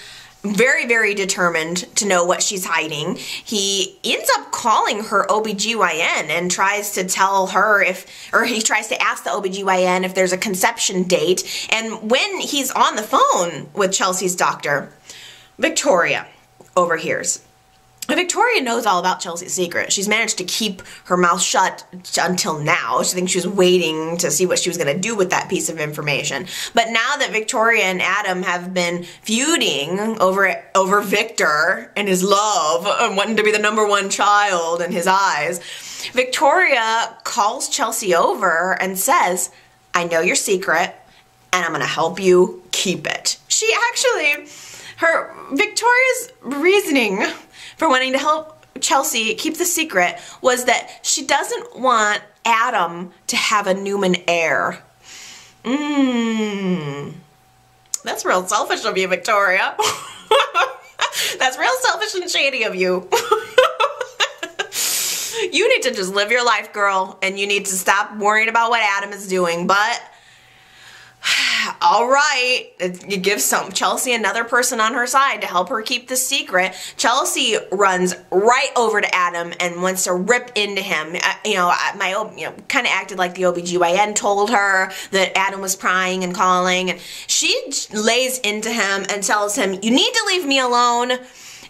very, very determined to know what she's hiding. He ends up calling her OBGYN and tries to tell her he tries to ask the OBGYN if there's a conception date. And when he's on the phone with Chelsea's doctor, Victoria overhears. Victoria knows all about Chelsea's secret. She's managed to keep her mouth shut until now. She thinks she was waiting to see what she was going to do with that piece of information. But now that Victoria and Adam have been feuding over Victor and his love and wanting to be the number one child in his eyes, Victoria calls Chelsea over and says, I know your secret and I'm going to help you keep it. Victoria's reasoning for wanting to help Chelsea keep the secret was that she doesn't want Adam to have a Newman heir. That's real selfish of you, Victoria. That's real selfish and shady of you. You need to just live your life, girl, and you need to stop worrying about what Adam is doing, but all right, you give Chelsea another person on her side to help her keep the secret. Chelsea runs right over to Adam and wants to rip into him. Kind of acted like the OBGYN told her that Adam was prying and calling, and she lays into him and tells him, you need to leave me alone.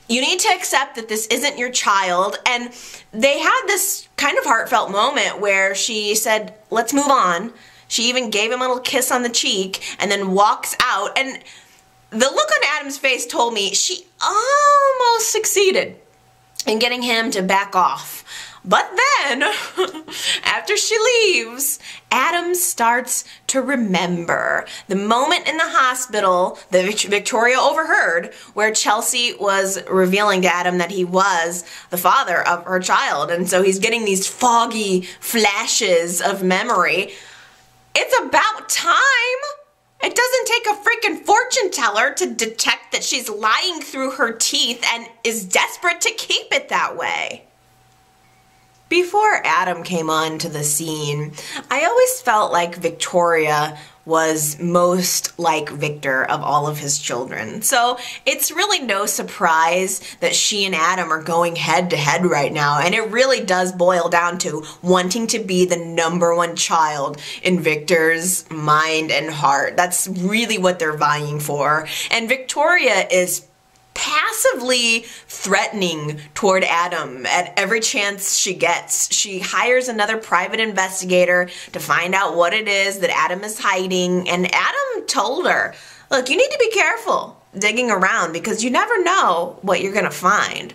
You need to accept that this isn't your child. And they had this kind of heartfelt moment where she said, let's move on. She even gave him a little kiss on the cheek and then walks out. And the look on Adam's face told me she almost succeeded in getting him to back off. But then, after she leaves, Adam starts to remember the moment in the hospital that Victoria overheard where Chelsea was revealing to Adam that he was the father of her child. And so he's getting these foggy flashes of memory. It's about time. It doesn't take a freaking fortune teller to detect that she's lying through her teeth and is desperate to keep it that way. Before Adam came onto the scene, I always felt like Victoria was most like Victor of all of his children. So it's really no surprise that she and Adam are going head to head right now. And it really does boil down to wanting to be the number one child in Victor's mind and heart. That's really what they're vying for. And Victoria is passively threatening toward Adam at every chance she gets. She hires another private investigator to find out what it is that Adam is hiding, and Adam told her, look, you need to be careful digging around because you never know what you're gonna find.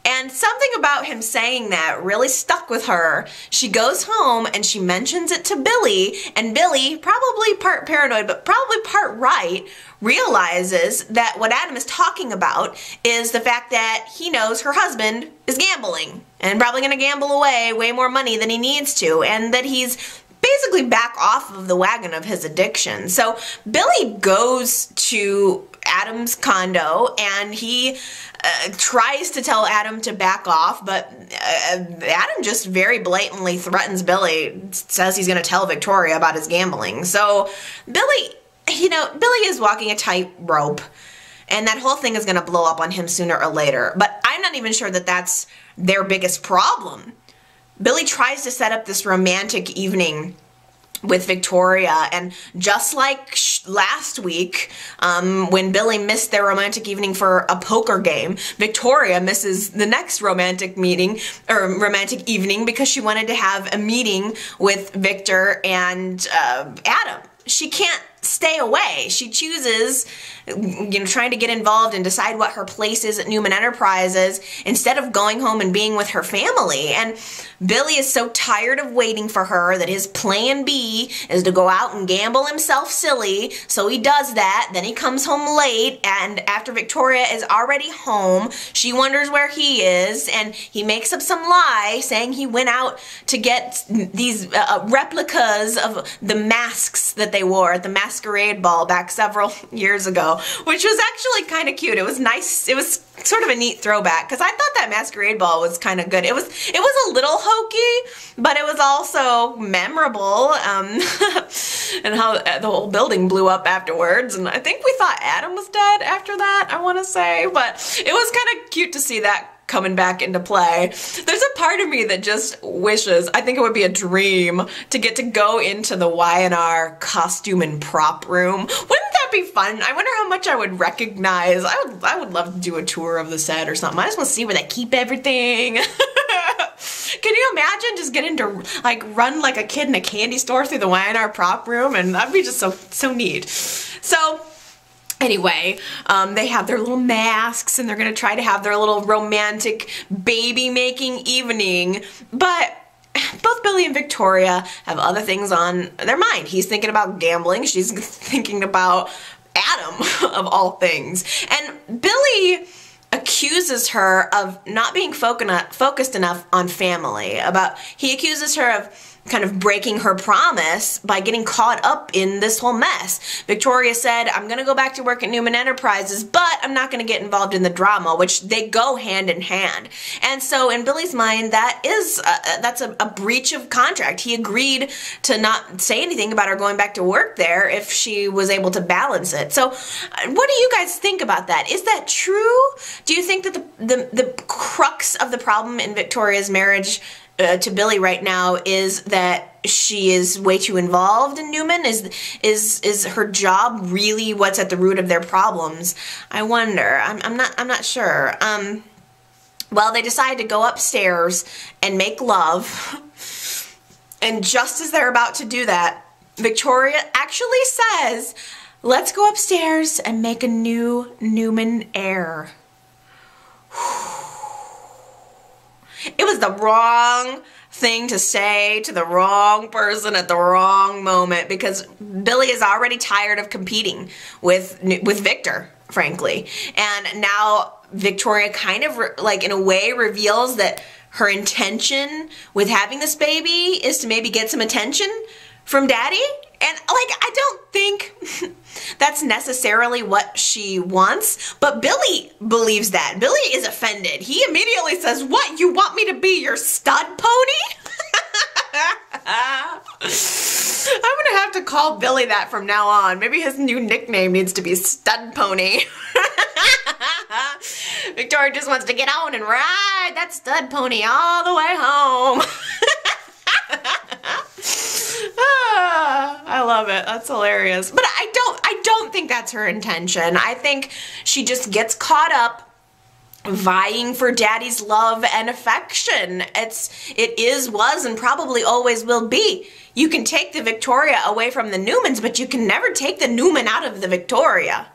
And something about him saying that really stuck with her. She goes home and she mentions it to Billy, and Billy, probably part paranoid, but probably part right, realizes that what Adam is talking about is the fact that he knows her husband is gambling and probably gonna gamble away way more money than he needs to, and that he's basically back off of the wagon of his addiction. So Billy goes to Adam's condo and he tries to tell Adam to back off, but Adam just very blatantly threatens Billy, says he's going to tell Victoria about his gambling. So Billy, Billy is walking a tightrope, and that whole thing is going to blow up on him sooner or later. But I'm not even sure that that's their biggest problem. Billy tries to set up this romantic evening with Victoria, and just like last week, when Billy missed their romantic evening for a poker game, Victoria misses the next romantic evening because she wanted to have a meeting with Victor and Adam. She can't stay away. She chooses, trying to get involved and decide what her place is at Newman Enterprises instead of going home and being with her family. And Billy is so tired of waiting for her that his plan B is to go out and gamble himself silly. So he does that. Then he comes home late, and after Victoria is already home, she wonders where he is, and he makes up some lie saying he went out to get these replicas of the masks that they wore at the masquerade ball back several years ago, which was actually kind of cute. It was nice. It was sort of a neat throwback because I thought that masquerade ball was kind of good. It was a little hokey, but it was also memorable. And how the whole building blew up afterwards, and I think we thought Adam was dead after that, I want to say, but it was kind of cute to see that coming back into play. There's a part of me that just wishes, I think it would be a dream to get to go into the Y&R costume and prop room. Wouldn't that be fun? I wonder how much I would recognize. I would love to do a tour of the set or something. I just want to see where they keep everything. Can you imagine just getting to run like a kid in a candy store through the Y&R prop room? And that'd be just so neat. So anyway, they have their little masks and they're gonna try to have their little romantic baby making evening, but both Billy and Victoria have other things on their mind. He's thinking about gambling, she's thinking about Adam of all things. And Billy accuses her of not being focused enough on family. He accuses her of kind of breaking her promise by getting caught up in this whole mess. Victoria said, I'm going to go back to work at Newman Enterprises, but I'm not going to get involved in the drama, which they go hand in hand. And so in Billy's mind, that's a breach of contract. He agreed to not say anything about her going back to work there if she was able to balance it. So what do you guys think about that? Is that true? Do you think that the crux of the problem in Victoria's marriage to Billy right now is that she is way too involved in Newman? Is her job really what's at the root of their problems? I wonder. I'm not sure. Well, they decide to go upstairs and make love, and just as they're about to do that, Victoria actually says, let's go upstairs and make a new Newman heir. It was the wrong thing to say to the wrong person at the wrong moment, because Billy is already tired of competing with Victor, frankly. And now Victoria kind of, in a way, reveals that her intention with having this baby is to maybe get some attention from Daddy. And, I don't think that's necessarily what she wants, but Billy believes that. Billy is offended. He immediately says, what, you want me to be your stud pony? I'm gonna have to call Billy that from now on. Maybe his new nickname needs to be Stud Pony. Victoria just wants to get on and ride that stud pony all the way home. I love it. That's hilarious. But I don't think that's her intention. I think she just gets caught up vying for daddy's love and affection. It is, was, and probably always will be. You can take the Victoria away from the Newmans, but you can never take the Newman out of the Victoria.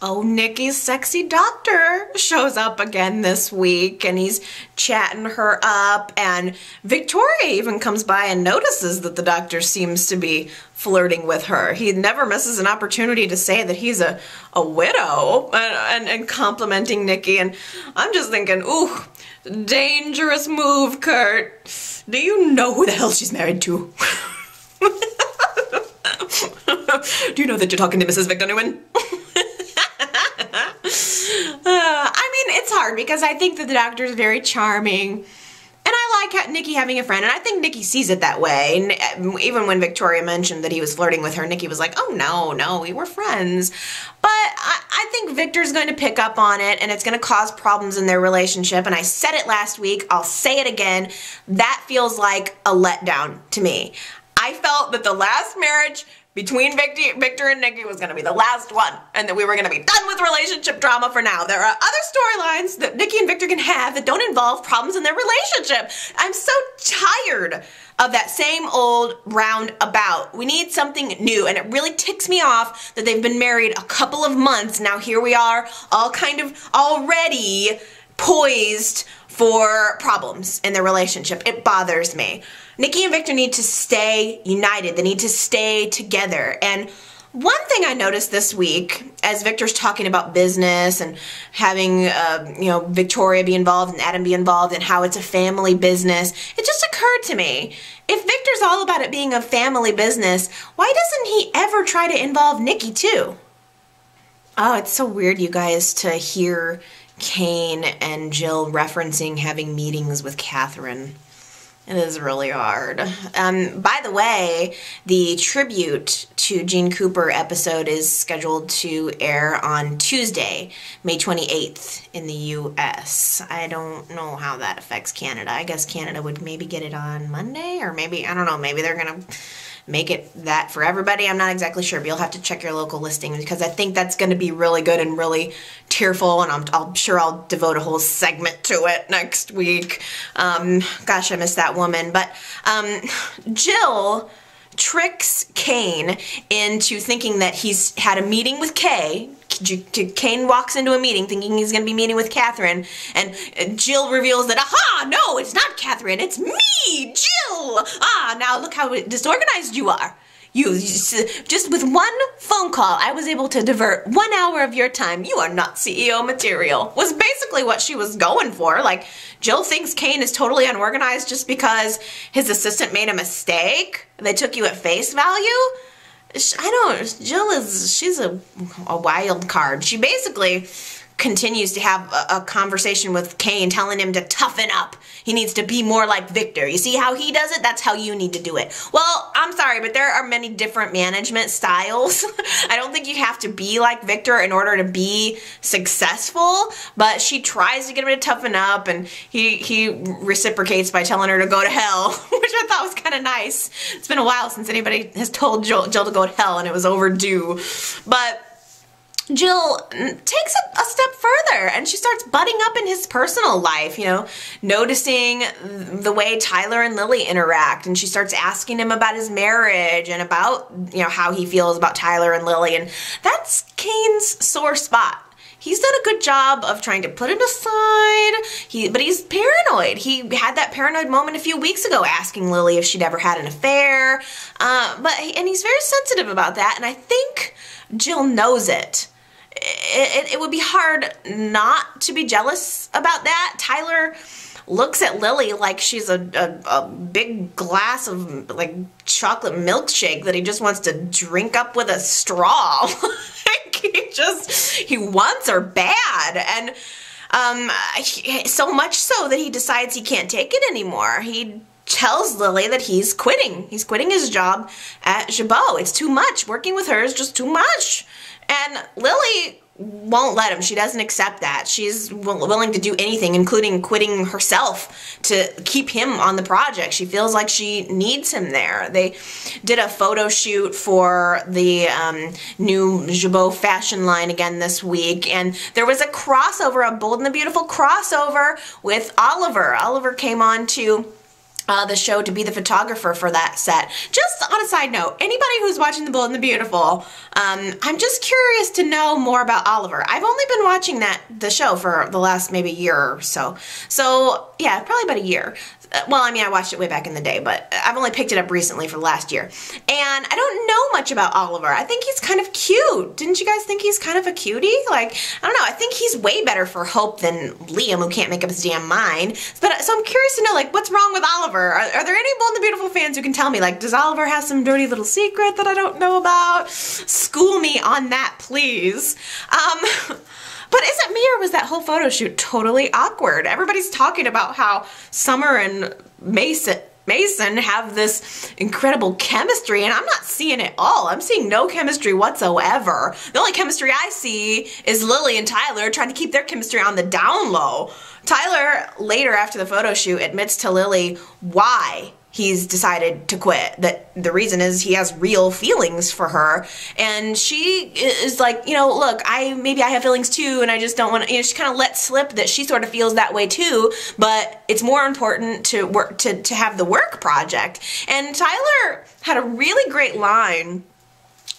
Oh, Nikki's sexy doctor shows up again this week, and he's chatting her up, and Victoria even comes by and notices that the doctor seems to be flirting with her. He never misses an opportunity to say that he's a widow and complimenting Nikki, and I'm just thinking, ooh, dangerous move, Kurt. Do you know who the hell she's married to? Do you know that you're talking to Mrs. Victor Newman? I mean, it's hard because I think that the doctor is very charming, and I like Nikki having a friend, and I think Nikki sees it that way. And even when Victoria mentioned that he was flirting with her, Nikki was like, oh, no, we were friends. But I think Victor's going to pick up on it, and it's going to cause problems in their relationship, and I said it last week, I'll say it again, that feels like a letdown to me. I felt that the last marriage between Victor and Nikki was going to be the last one, and that we were going to be done with relationship drama for now. There are other storylines that Nikki and Victor can have that don't involve problems in their relationship. I'm so tired of that same old roundabout. We need something new, and it really ticks me off that they've been married a couple of months. Now here we are, all kind of already poised for problems in their relationship. It bothers me. Nikki and Victor need to stay united. They need to stay together. And one thing I noticed this week, as Victor's talking about business and having, Victoria be involved and Adam be involved and how it's a family business, it just occurred to me, if Victor's all about it being a family business, why doesn't he ever try to involve Nikki too? Oh, it's so weird, you guys, to hear Kane and Jill referencing having meetings with Catherine. It is really hard. By the way, the tribute to Gene Cooper episode is scheduled to air on Tuesday, May 28th in the U.S. I don't know how that affects Canada. I guess Canada would maybe get it on Monday, or maybe, I don't know, maybe they're going to make it that for everybody. I'm not exactly sure, but you'll have to check your local listing, because I think that's going to be really good and really tearful, and I'm sure I'll devote a whole segment to it next week. Gosh, I miss that woman. But Jill tricks Kane into thinking that he's had a meeting with Kay. Kane walks into a meeting thinking he's going to be meeting with Catherine, and Jill reveals that, aha, no, it's not Catherine, it's me, Jill. Ah, now look how disorganized you are. You just with one phone call, I was able to divert 1 hour of your time. You are not CEO material, was basically what she was going for. Like, Jill thinks Kane is totally unorganized just because his assistant made a mistake. They took you at face value. She's a wild card. She basically continues to have a conversation with Kane, telling him to toughen up. He needs to be more like Victor. You see how he does it? That's how you need to do it. Well, I'm sorry, but there are many different management styles. I don't think you have to be like Victor in order to be successful, but she tries to get him to toughen up, and he reciprocates by telling her to go to hell, which I thought was kind of nice. It's been a while since anybody has told Jill to go to hell, and it was overdue. But Jill takes a step further, and she starts butting up in his personal life, noticing the way Tyler and Lily interact, and she starts asking him about his marriage and about, how he feels about Tyler and Lily, and that's Kane's sore spot. He's done a good job of trying to put it aside, but he's paranoid. He had that paranoid moment a few weeks ago asking Lily if she'd ever had an affair, and he's very sensitive about that, and I think Jill knows it. It would be hard not to be jealous about that. Tyler looks at Lily like she's a big glass of chocolate milkshake that he just wants to drink up with a straw. He wants her bad, and so much so that he decides he can't take it anymore. He tells Lily that he's quitting. He's quitting his job at Jabot. It's too much. Working with her is just too much. And Lily won't let him. She doesn't accept that. She's willing to do anything, including quitting herself to keep him on the project. She feels like she needs him there. They did a photo shoot for the new Jabot fashion line again this week, and there was a crossover, a Bold and the Beautiful crossover with Oliver. Oliver came on to the show to be the photographer for that set. Just on a side note, anybody who's watching The Bold and the Beautiful, I'm just curious to know more about Oliver. I've only been watching the show for the last maybe year or so. So yeah, probably about a year. Well, I mean, I watched it way back in the day, but I've only picked it up recently for last year. And I don't know much about Oliver. I think he's kind of cute. Didn't you guys think he's kind of a cutie? Like, I don't know. I think he's way better for Hope than Liam, who can't make up his damn mind. But so I'm curious to know, like, what's wrong with Oliver? Are there any Bold and the Beautiful fans who can tell me, like, does Oliver have some dirty little secret that I don't know about? School me on that, please. But is it me, or was that whole photo shoot totally awkward? Everybody's talking about how Summer and Mason have this incredible chemistry, and I'm not seeing it all. I'm seeing no chemistry whatsoever. The only chemistry I see is Lily and Tyler trying to keep their chemistry on the down low. Tyler, later after the photo shoot, admits to Lily why he's decided to quit. That the reason is he has real feelings for her, and she is like, you know, look, maybe I have feelings too, and I just don't want to, you know, she kind of lets slip that she sort of feels that way too, but it's more important to work to have the work project. And Tyler had a really great line.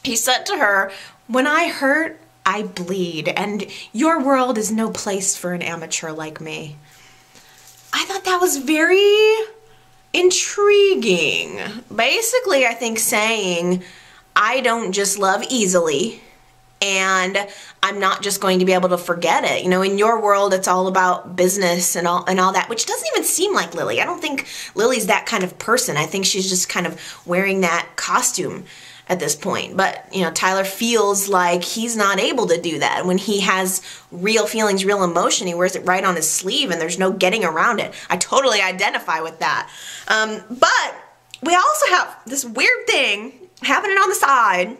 He said to her, "When I hurt, I bleed, and your world is no place for an amateur like me." I thought that was very intriguing. Basically, I think saying, I don't just love easily, and I'm not just going to be able to forget it. You know, in your world, it's all about business and all that, which doesn't even seem like Lily. I don't think Lily's that kind of person. I think she's just kind of wearing that costume at this point. But, you know, Tyler feels like he's not able to do that. When he has real feelings, real emotion, he wears it right on his sleeve, and there's no getting around it. I totally identify with that. But we also have this weird thing happening on the side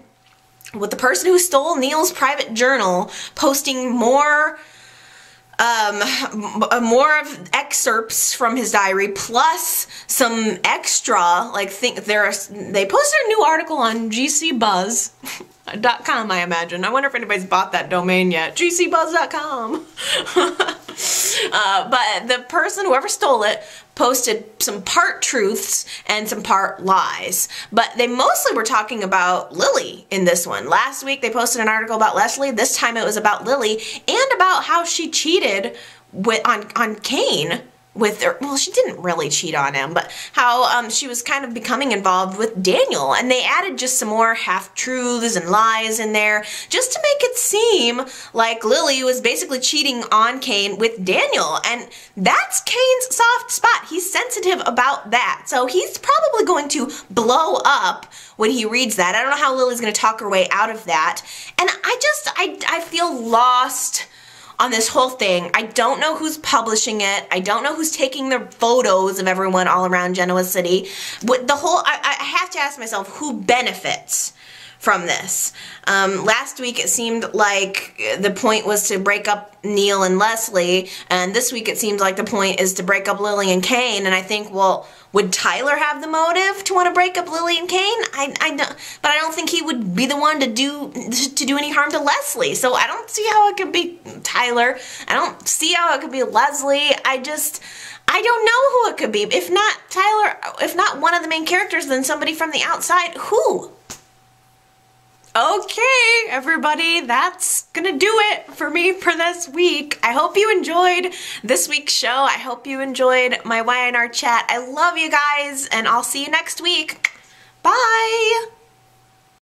with the person who stole Neil's private journal posting more of excerpts from his diary, plus some extra, like, they posted a new article on gcbuzz.com, I imagine. I wonder if anybody's bought that domain yet. gcbuzz.com. But the person, whoever stole it, posted some part truths and some part lies. But they mostly were talking about Lily in this one. Last week they posted an article about Leslie. This time it was about Lily, and about how she cheated on Kane with her. Well, she didn't really cheat on him, but how she was kind of becoming involved with Daniel, and they added just some more half-truths and lies in there just to make it seem like Lily was basically cheating on Kane with Daniel, and that's Kane's soft spot. He's sensitive about that, so he's probably going to blow up when he reads that. I don't know how Lily's going to talk her way out of that, and I feel lost on this whole thing. I don't know who's publishing it. I don't know who's taking the photos of everyone all around Genoa City. I have to ask myself, who benefits from this? Last week it seemed like the point was to break up Neil and Leslie, and this week it seems like the point is to break up Lily and Kane, and I think, well, would Tyler have the motive to want to break up Lily and Kane? I know, but I don't think he would be the one to do any harm to Leslie. So I don't see how it could be Tyler. I don't see how it could be Leslie. I don't know who it could be. If not Tyler, if not one of the main characters, then somebody from the outside. Who? Okay, everybody, that's gonna do it for me for this week. I hope you enjoyed this week's show. I hope you enjoyed my Y&R chat. I love you guys, and I'll see you next week.